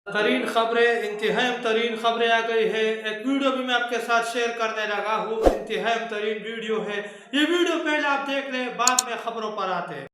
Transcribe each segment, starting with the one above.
तरीन खबरें इंतहाई तरीन खबरें आ गई है। एक वीडियो भी मैं आपके साथ शेयर करने लगा हूँ। इंतहाई तरीन वीडियो है ये वीडियो, पहले आप देख लें, बाद में खबरों पर आते हैं।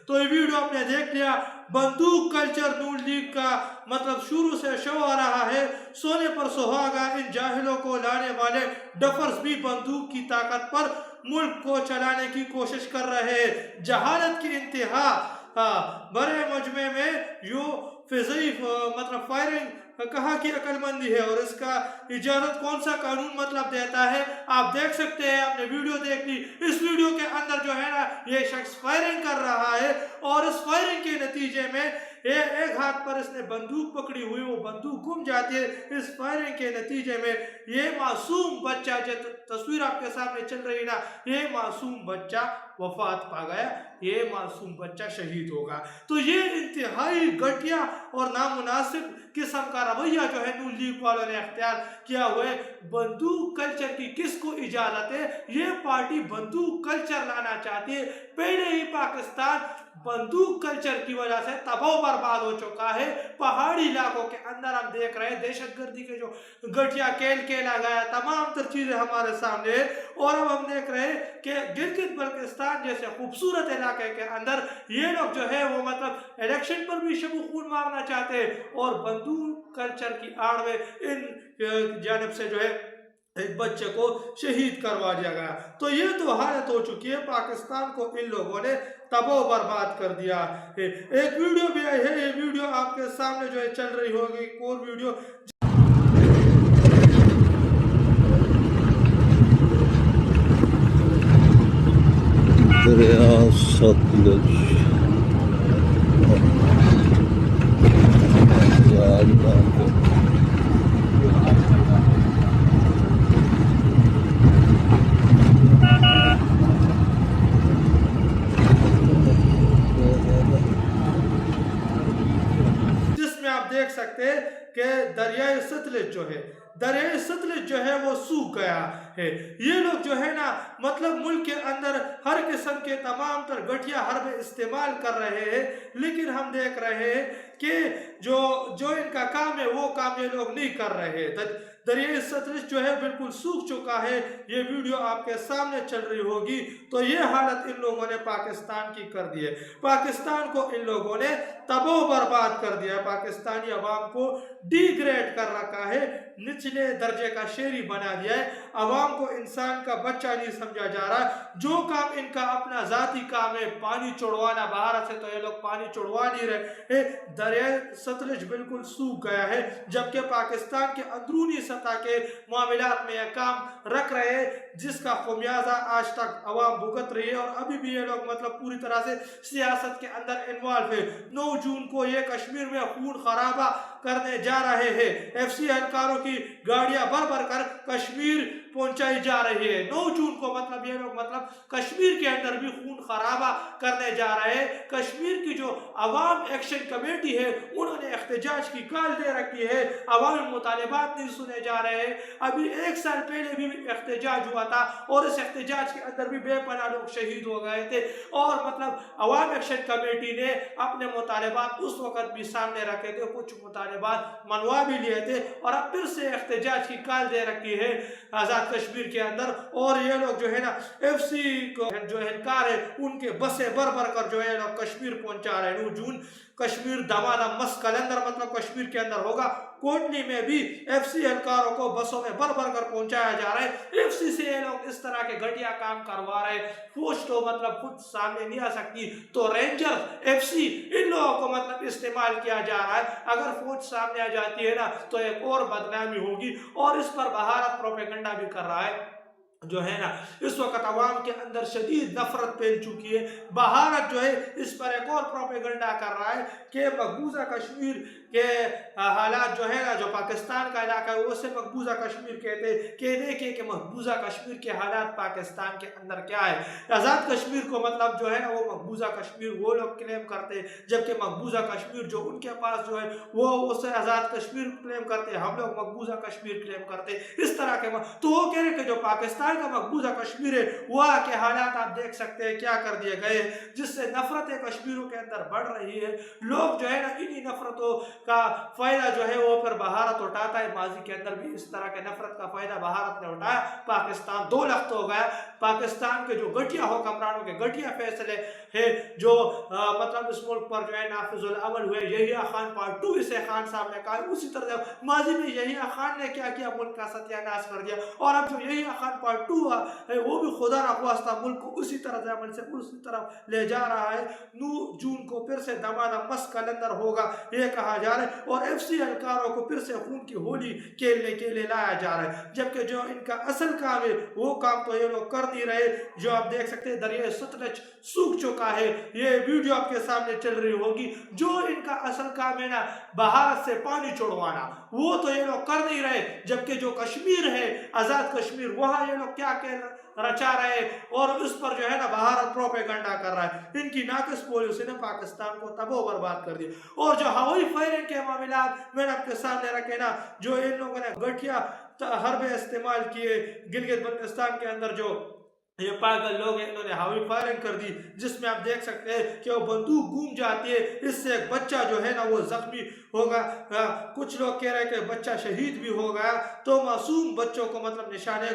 तो ये वीडियो आपने देख लिया। बंदूक कल्चर नून लीग का मतलब शुरू से शो आ रहा है। सोने पर सुहागा, इन जाहिलों को लाने वाले डफर्स भी बंदूक की ताकत पर मुल्क को चलाने की कोशिश कर रहे हैं। जहालत की इंतहा बड़े मजमे में यो फिज़ी मतलब फायरिंग कहाँ की अक्लमंदी है और इसका इजाजत कौन सा कानून मतलब देता है। आप देख सकते हैं, आपने वीडियो देख ली। इस वीडियो के अंदर जो है ना, ये शख्स फायरिंग कर रहा है और इस फायरिंग के नतीजे में एक हाथ पर इसने बंदूक पकड़ी हुई, वो बंदूक गुम जाती है। इस फायरिंग के नतीजे में ये मासूम बच्चा, जो तस्वीर आपके सामने चल रही है ना, ये मासूम बच्चा वफात पा गया, ये मासूम बच्चा शहीद होगा। तो ये इंतहाई घटिया और नामुनासिब किस्म का रवैया जो है नून लीग वालों ने अख्तियार किया हुआ है। बंदूक कल्चर की किसको इजाजत है? ये पार्टी बंदूक कल्चर लाना चाहती है। पहले ही पाकिस्तान बंदूक कल्चर की वजह से तबाह बर्बाद हो चुका है। पहाड़ी इलाकों के अंदर हम देख रहे हैं दहशतगर्दी के जो घटिया खेल खेला गया, तमाम तर चीजें हमारे सामने है। और अब हम देख रहे हैं कि गिलगित बल्तिस्तान जैसे खूबसूरत इलाके के अंदर ये लोग जो है वो मतलब इलेक्शन पर भी शब खून मारना चाहते हैं और बंदूक कल्चर की आड़ में इन जानिब से जो है एक बच्चे को शहीद करवा दिया गया। तो ये तो हालत हो चुकी है, पाकिस्तान को इन लोगों ने तबाह बर्बाद कर दिया है। एक वीडियो भी आई है, ये वीडियो आपके सामने जो है चल रही होगी, एक और वीडियो। दरिया सतलुज जिसमें आप देख सकते हैं कि दरियाए सतलुज जो है वो सूख गया है। ये लोग जो है ना मतलब मुल्क के अंदर हर किस्म के तमाम तर घटिया हरबे इस्तेमाल कर रहे हैं, लेकिन हम देख रहे हैं कि जो इनका काम है वो काम ये लोग नहीं कर रहे हैं। दरियाए सतलुज जो है बिल्कुल सूख चुका है। ये वीडियो आपके सामने चल रही होगी। तो ये हालत इन लोगों ने पाकिस्तान की कर दी है। पाकिस्तान को इन लोगों ने तबाह बर्बाद कर दिया है। पाकिस्तानी अवाम को डिग्रेड कर रखा है, निचले दर्जे का शेरी बना दिया है। अवाम को इंसान का बच्चा नहीं समझा जा रहा। जो काम इनका अपना जाती काम है, पानी चढ़वाना बाहर से, तो ये लोग पानी चढ़वा नहीं रहे। दरिया सतलुज बिल्कुल सूख गया है, जबकि पाकिस्तान के अंदरूनी सतह के मामलात में यह काम रख रहे हैं, जिसका खुमियाजा आज तक अवाम भुगत रही है। और अभी भी ये लोग मतलब पूरी तरह से सियासत के अंदर इन्वॉल्व है। 9 जून को ये कश्मीर में खून खराबा करने जा रहे हैं। एफसी एहलकारों की गाड़ियां भर भर कर कश्मीर पहुंचाई जा रही है। 9 जून को मतलब ये लोग मतलब कश्मीर के अंदर भी खून खराबा करने जा रहे हैं। कश्मीर की जो अवाम एक्शन कमेटी है उन्होंने एहतजाज की कॉल दे रखी है। अवामी मुतालिबात नहीं सुने जा रहे हैं। अभी 1 साल पहले भी एहतजाज हुआ था और इस एहतजाज के अंदर भी बेपनाह लोग शहीद हो गए थे। और मतलब अवाम एक्शन कमेटी ने अपने मुतालिबात उस वक्त भी सामने रखे थे, कुछ मुतालिबात मनवा भी लिए थे और अब फिर से एहतजाज की कॉल दे रखी है आजाद कश्मीर के अंदर। और ये लोग जो है ना एफसी को जो एहलकार है उनके बसें भर भर कर जो है लोग कश्मीर पहुंचा रहे हैं। 9 जून कश्मीर दमादम मस्त कलंदर मतलब कश्मीर के अंदर होगा। कोटली में भी एफसी एहलकारों को बसों में भर भर कर पहुंचाया जा रहा है। एफसी से ये लोग इस तरह के घटिया काम करवा रहे हैं। फौज तो मतलब खुद सामने नहीं आ सकती, तो रेंजर एफसी इन लोगों को मतलब इस्तेमाल किया जा रहा है। अगर फौज सामने आ जाती है ना तो एक और बदनामी होगी। और इस पर भारत प्रोपेगेंडा भी कर रहा है जो है ना। इस वक्त अवाम के अंदर शदीद नफरत फैल चुकी है। भारत जो है इस पर एक और प्रोपेगेंडा कर रहा है कि मकबूजा कश्मीर کہ حالات جو ہے نا جو پاکستان کا علاقہ ہے اسے مقبوضہ کشمیر کہتے ہیں کہ دیکھیں کہ مقبوضہ کشمیر کے حالات پاکستان کے اندر کیا ہے. آزاد کشمیر کو مطلب جو ہے نا وہ مقبوضہ کشمیر وہ لوگ کلیم کرتے ہیں جبکہ مقبوضہ کشمیر جو ان کے پاس جو ہے وہ اسے آزاد کشمیر کلیم کرتے ہیں, ہم لوگ مقبوضہ کشمیر کلیم کرتے ہیں اس طرح کے. تو وہ کہہ رہے کہ جو پاکستان کا مقبوضہ کشمیر ہے وہاں کے حالات آپ دیکھ سکتے ہیں کیا کر دیے گئے جس سے نفرتیں کشمیروں کے اندر بڑھ رہی ہے. لوگ جو ہے نا انہی نفرتوں کا فائدہ جو ہے وہ پھر بھارت اٹھاتا ہے. ماضی کے اندر بھی اس طرح کے نفرت کا فائدہ بھارت نے اٹھایا. پاکستان دو لخت ہو گیا. پاکستان کے جو گھٹیا حکمرانوں کے گھٹیا فیصلے ہے جو مطلب اس ملک پر جو ہے نافذ العمل ہوئے. یحییٰ خان پارٹ 2 اسے خان صاحب نے کہا. اسی طرح ماضی میں یحییٰ خان نے کیا کیا, ملک کا ستیہ ناش کر دیا. اور اب جو یحییٰ خان پارٹ 2 ہے وہ بھی خدا نخواستہ ملک کو اسی طرح عمل سے اسی طرف لے جا رہا ہے. 9 جون کو پھر سے دمادم مست کلندر ہوگا یہ کہا جا رہا ہے اور ایف سی اہلکاروں کو پھر سے خون کی ہولی کھیلنے کے لیے لایا جا رہا ہے. جبکہ جو ان کا اصل کام ہے وہ کام تو یہ لوگ کر نہیں رہے. جو آپ دیکھ سکتے ہیں دریائے ستلج سوکھ چکا ہے. یہ ویڈیو آپ کے سامنے چل رہی ہوگی. جو ان کا اصل کام ہے نا بھارت سے پانی چھوڑوانا وہ تو یہ لوگ کر نہیں رہے. جبکہ جو کشمیر ہے آزاد کشمیر وہاں یہ لوگ کیا رچا رہے اور اس پر جو ہے نا بھارت پروپیگنڈا کر رہا ہے. ان کی ناقص پالیسی نے پاکستان کو تباہ و برباد کر دیا. اور جو ہوائی فائرنگ کے معاملات میں نے آپ کے سامنے رکھے نا جو ان لوگوں نے گھٹیا حربے استعمال کیے گلگت بلتستان کے اندر جو یہ پاگل لوگ ہیں انہوں نے ہوائی فائرنگ کر دی جس میں آپ دیکھ سکتے ہیں کہ وہ بندوق گھوم جاتی ہے. اس سے ایک بچہ جو ہے نا وہ زخمی ہوگا. کچھ لوگ کہہ رہے ہیں کہ بچہ شہید بھی ہو گیا. تو معصوم بچوں کو مطلب نشان ہے.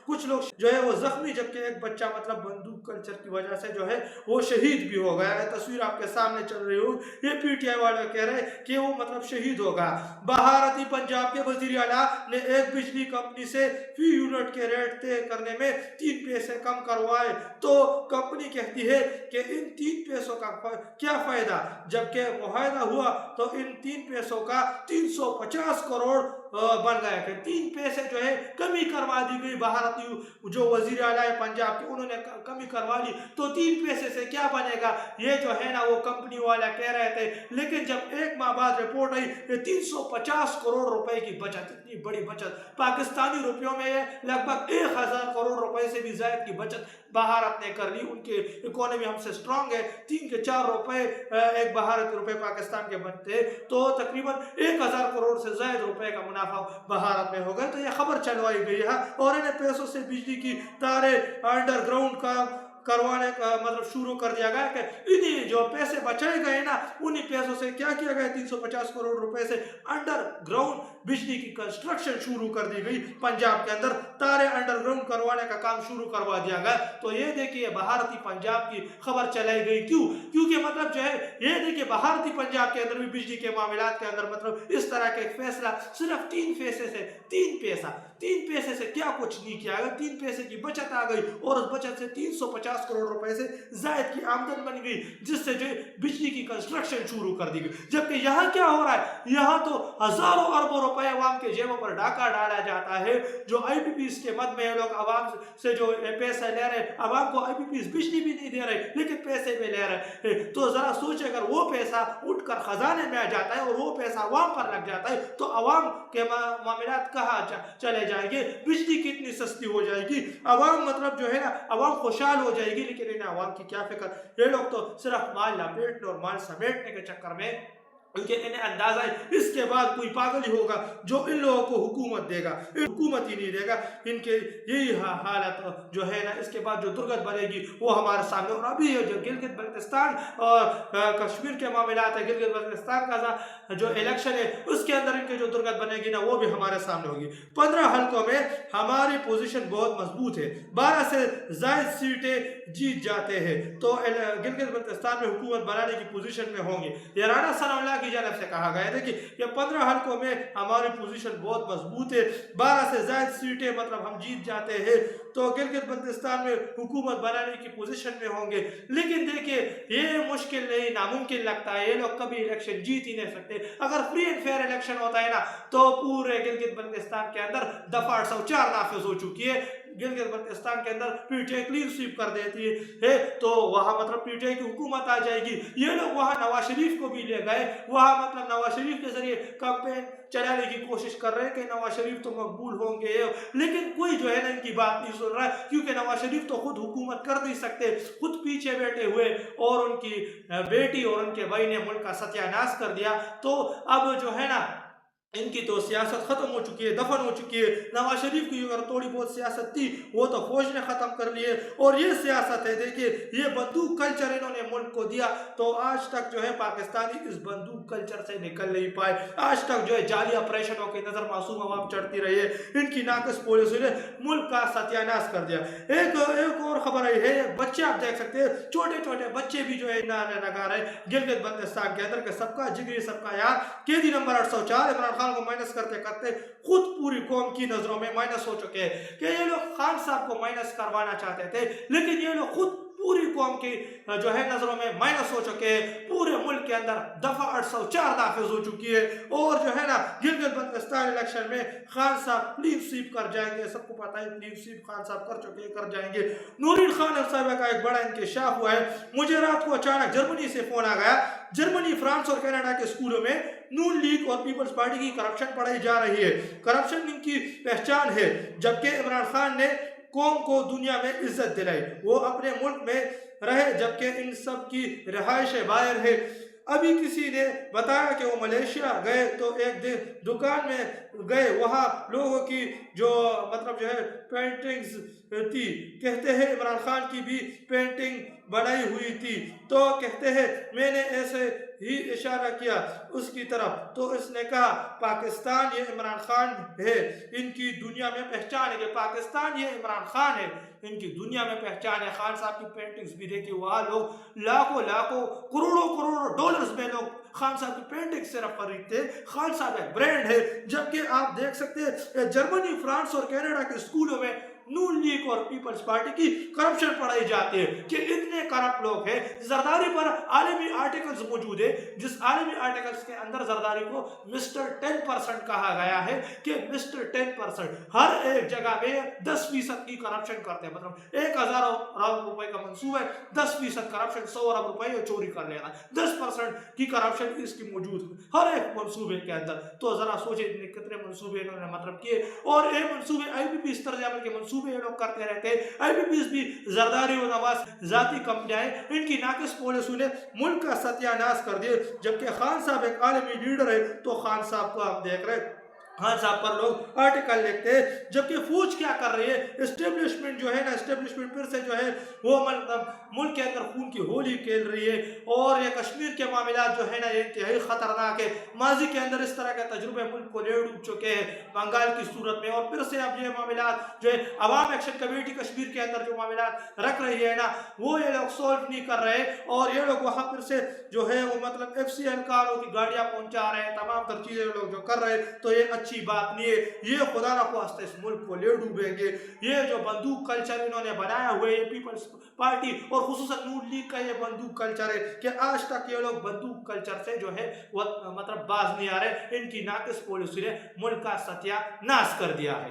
کچھ لوگ جو ہے وہ زخمی جبکہ ایک بچہ مطلب بندوق کلچر کی وجہ سے جو ہے وہ شہید بھی ہو گیا ہے. تصویر آپ کے سامنے چل رہی ہو. یہ پی ٹی آئی والے کہہ رہے ہیں کہ وہ مطلب شہید ہوگا. بھارتی پنجاب کے وزیر اعلیٰ نے ایک بجلی کمپنی سے فی یونٹ کے ریٹ طے کرنے میں 3 پیسے کم کروائے. تو کمپنی کہتی ہے کہ ان 3 پیسوں کا کیا فائدہ جبکہ معاہدہ ہوا تو ان 3 پیسوں کا 350 کروڑ بن گیا کہ 3 پیسے جو ہے کمی کروا دی گئی. بھارتی جو وزیر اعلیٰ پنجاب کے انہوں نے کمی کروا لی تو 3 پیسے سے کیا بنے گا یہ جو ہے نا وہ کمپنی والا کہہ رہے تھے. لیکن جب 1 ماہ بعد رپورٹ آئی کہ 350 کروڑ روپے کی بچت, اتنی بڑی بچت پاکستانی روپیوں میں لگ بھگ 1000 کروڑ روپے سے بھی زائد کی بچت بھارت نے کر لی. ان کے اکانومی ہم سے سٹرونگ ہے. 3 کے 4 روپے ایک بھارتی روپے پاکستان کے بنتے تو تقریباً 1000 کروڑ سے زائد روپے کا منافع بھارت میں ہو گئے. تو یہ خبر چلوائی گئی ہے اور انہیں پیسوں سے بجلی کی تاریں انڈر گراؤنڈ کا کروانے کا مطلب شروع کر دیا گیا کہ انہی جو پیسے بچائے گئے نا انہی پیسوں سے کیا کیا گیا 350 کروڑ روپے سے انڈر گراؤنڈ بجلی کی کنسٹرکشن شروع کر دی گئی. پنجاب کے اندر تارے انڈر گراؤنڈ کروانے کا کام شروع کروا دیا گیا. تو یہ دیکھیے بھارتی پنجاب کی خبر چلائی گئی. کیونکہ مطلب جو ہے یہ دیکھیے بھارتی پنجاب کے اندر بھی بجلی کے معاملات کے اندر مطلب اس طرح کا ایک فیصلہ صرف 3 پیسے سے 3 پیسے سے کیا کچھ نہیں کیا گیا. 3 پیسے کی بچت آ گئی اور اس بچت سے 350 کروڑ روپے سے زائد کی آمدن بن گئی جس سے جو بجلی کی کنسٹرکشن شروع کر دی گئی. جبکہ یہاں کیا ہو رہا ہے یہاں تو ہزاروں اربوں روپے عوام کے جیبوں پر ڈاکہ ڈالا جاتا ہے. جو آئی پی پیز کے مد میں لوگ عوام سے جو پیسے لے رہے عوام کو آئی پی پیز بجلی بھی نہیں دے رہے لیکن پیسے بھی لے رہے. تو ذرا سوچے اگر وہ پیسہ اٹھ کر خزانے میں آ جاتا ہے اور وہ پیسہ عوام پر لگ جاتا ہے تو عوام کے معاملات کہاں چلے جائیں گے. بجلی کتنی سستی ہو جائے گی. عوام مطلب جو ہے نا عوام خوشحال ہو جائے گی. لیکن انہیں عوام کی کیا فکر. یہ لوگ تو صرف مال لپیٹنے اور مال سمیٹنے کے چکر میں کیونکہ انہیں اندازہ ہے اس کے بعد کوئی پاگل ہی ہوگا جو ان لوگوں کو حکومت دے گا. حکومت ہی نہیں دے گا. ان کے یہی حالت جو ہے نا اس کے بعد جو درگت بنے گی وہ ہمارے سامنے. اور ابھی جو گلگت بلتستان اور کشمیر کے معاملات ہے گلگت بلتستان کا جو الیکشن ہے اس کے اندر ان کے جو درگت بنے گی نا وہ بھی ہمارے سامنے ہوگی. 15 حلقوں میں ہماری پوزیشن بہت مضبوط ہے. 12 سے زائد سیٹیں جیت جاتے ہیں تو گلگت بلتستان میں حکومت بنانے کی پوزیشن میں ہوں گے. یہ رانا ثناء اللہ کی جانب سے کہا گیا ہے کہ یہ 15 حلقوں میں ہماری پوزیشن بہت مضبوط ہے. 12 سے زائد سیٹیں مطلب ہم جیت جاتے ہیں تو گلگت بلتستان میں حکومت بنانے کی پوزیشن میں ہوں گے. لیکن دیکھیں یہ مشکل نہیں ناممکن لگتا ہے. یہ لوگ کبھی الیکشن جیت ہی نہیں سکتے. اگر فری اینڈ فیئر الیکشن ہوتا ہے نا تو پورے گلگت بلتستان کے اندر دفعہ 804 نافذ ہو چکی ہے. गिलगित बल्तिस्तान के अंदर पीटीआई क्लीन स्वीप कर देती है तो वहाँ मतलब पीटीआई की हुकूमत आ जाएगी। ये लोग वहाँ नवाज शरीफ को भी ले गए, वहाँ मतलब नवाज शरीफ के जरिए कैंपेन चलाने की कोशिश कर रहे हैं कि नवाज शरीफ तो मकबूल होंगे, लेकिन कोई जो है ना इनकी बात नहीं सुन रहा है, क्योंकि नवाज शरीफ तो खुद हुकूमत कर नहीं सकते, खुद पीछे बैठे हुए और उनकी बेटी और उनके भाई ने मुल्क का सत्यानाश कर दिया। तो अब जो है ना इनकी तो सियासत खत्म हो चुकी है, दफन हो चुकी है। नवाज शरीफ की अगर थोड़ी बहुत सियासत थी वो तो फौज ने खत्म कर ली है, और ये सियासत है, देखिए ये बंदूक कल्चर इन्होंने मुल्क को दिया, तो आज तक जो है पाकिस्तानी इस बंदूक कल्चर से निकल नहीं पाए। आज तक जो है जाली ऑपरेशनों की नजर मासूम अवाम चढ़ती रही है, इनकी नाकस पॉलिसी ने मुल्क का सत्यानाश कर दिया। एक और खबर आई है, बच्चे आप देख सकते हैं, छोटे छोटे बच्चे भी जो है नारे लगा रहे गिलगित बल्तिस्तान के अंदर के सबका जिगरी सबका यार कैदी नंबर 804 इमरान खान को माइनस करते करते खुद पूरी कौम की नजरों में माइनस हो चुके हैं कि ये लोग खान साहब को माइनस करवाना चाहते थे, लेकिन ये लोग खुद पूरी कौम की जो है नजरों में माइनस हो चुके हैं। पूरे मुल्क के अंदर दफा 804 नाफिज हो चुकी है, और जो है ना गिलगित बल्तिस्तान इलेक्शन में खान साहब क्लीन स्वीप कर जाएंगे, सबको पता है क्लीन स्वीप खान साहब कर चुके हैं, कर जाएंगे। नूरुल खान साहब का एक बड़ा इंकशाफ हुआ है। मुझे रात को अचानक जर्मनी से फोन आ गया, जर्मनी, फ्रांस और कनाडा के स्कूलों में नून लीग और पीपल्स पार्टी की करप्शन पढ़ाई जा रही है। करप्शन इनकी पहचान है, जबकि इमरान खान ने कौम को दुनिया में इज्जत दिलाई, वो अपने मुल्क में रहे, जबकि इन सब की रिहाइश बाहर है। अभी किसी ने बताया कि वो मलेशिया गए तो एक दिन दुकान में गए, वहाँ लोगों की जो मतलब जो है पेंटिंग्स थी, कहते हैं इमरान खान की भी पेंटिंग बनाई हुई थी, तो कहते हैं मैंने ऐसे ही इशारा किया उसकी तरफ, तो इसने कहा पाकिस्तान ये इमरान खान है, इनकी दुनिया में पहचान है कि पाकिस्तान ये इमरान खान है, इनकी दुनिया में पहचान है। खान साहब की पेंटिंग्स भी देखी, वहाँ लोग लाखों लाखों करोड़ों करोड़ों डॉलर्स में लोग खान साहब की पेंटिंग सिर्फ खरीदते। खान साहब एक ब्रांड है, जबकि आप देख सकते हैं जर्मनी, फ्रांस और कनाडा के स्कूलों में नून लीग और पीपल्स पार्टी की करप्शन पढ़ाई जाती है कि इतने करप्ट लोग हैं। जरदारी पर आलमी आर्टिकल्स मौजूद है, जिस आलमी आर्टिकल्स के अंदर जरदारी को मिस्टर 10% कहा गया है कि मिस्टर 10% हर एक जगह में 10% की करप्शन करते हैं, मतलब 1000 अरब रुपए का मंसूबा है, 10% करप्शन 100 अरब रुपए चोरी कर लेगा, 10% की करप्शन इसकी मौजूद हर एक मंसूबे के अंदर। तो जरा सोचे कितने मंसूबे इन्होंने मतलब किए, और ये मंसूबे IPP इस तरह के मंसूबे ये लोग करते रहते हैं। IPPs भी जरदारी और नवाज जाती कंपनियां, इनकी नाकिस पॉलिसी ने मुल्क का सत्यानाश कर दिए, जबकि खान साहब एक आलमी लीडर है, तो खान साहब को हम देख रहे हैं, खान साहब पर लोग आर्टिकल लिखते हैं, जबकि फौज क्या कर रही है, एस्टेब्लिशमेंट जो है ना, एस्टेब्लिशमेंट फिर से जो है वो मतलब मुल्क के अंदर खून की होली खेल रही है, और ये कश्मीर के मामला जो है ना इंतहाई खतरनाक है। माजी के अंदर इस तरह के तजुर्बे मुल्क को ले डूब चुके हैं बंगाल की सूरत में, और फिर से अब ये मामला जो है अवाम एक्शन कमेटी कश्मीर के अंदर जो मामला रख रही है ना, वो ये लोग सोल्व नहीं कर रहे, और ये लोग वहाँ फिर से जो है वो मतलब FCN कारों की गाड़ियाँ पहुँचा रहे हैं, तमाम तर चीज़ें लोग जो कर रहे हैं, तो ये अच्छी बात नहीं है। ये खुदा ना ख्वास्ते इस मुल्क को ले डूबेंगे। ये जो बंदूक कल्चर इन्होंने बनाया हुआ है, ये पीपल्स पार्टी और खुसूसन नून लीग का ये बंदूक कल्चर है कि आज तक ये लोग बंदूक कल्चर से जो है वो मतलब बाज नहीं आ रहे। इनकी नाकिस पॉलिसी ने मुल्क का सत्यानाश कर दिया है।